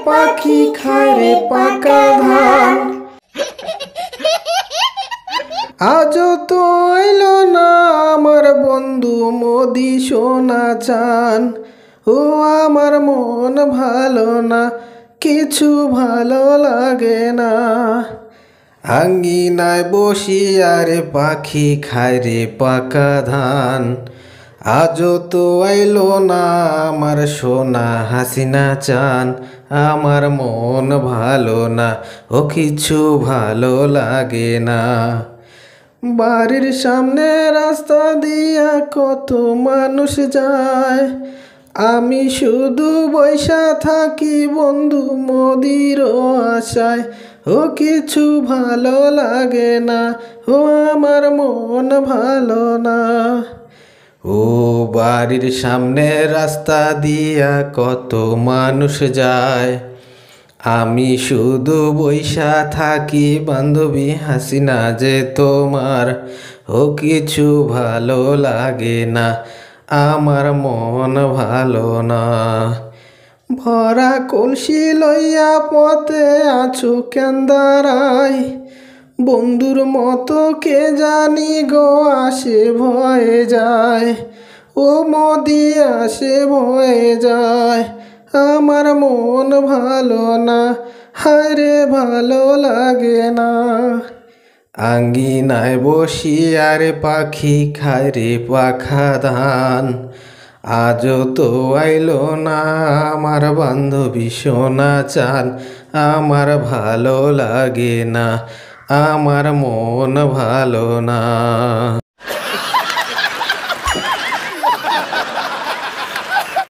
পাখি খায় রে পাকা ধান। আজও তো এলো না আমার বন্ধু মোদি সোনা চান। ও আমার মন ভালো না, কিছু ভালো লাগে না। আঙ্গিনায় বসি আরে পাখি খায় রে পাকা ধান। আজও তো আইলো না আমার সোনা হাসিনা চান। আমার মন ভালো না, ও কিছু ভালো লাগে না। বাড়ির সামনে রাস্তা দিয়া কত মানুষ যায়, আমি শুধু বইসা থাকি বন্ধু মোদির আশায়। ও কিছু ভালো লাগে না, ও আমার মন ভালো না। ও বাড়ির সামনে রাস্তা দিয়া কত মানুষ যায়, আমি শুধু বইসা থাকি বান্ধবী হাসিনা যে তোমার। ও কিছু ভালো লাগে না, আমার মন ভালো না। ভরা কলসি লইয়া পথে আছো কেন্দারাই, বন্ধুর মতো কে জানি গো আসে ভয়ে যায়। ও মোদি আসে ভয়ে যায়, আমার মন ভালো না, হায়রে ভালো লাগে না। আঙ্গিনায় বসি আরে পাখি খায় রে পাখা ধান। আজও তো আইলো না আমার বান্ধবী সোনা চান। আমার ভালো লাগে না, আমার মন ভালো না।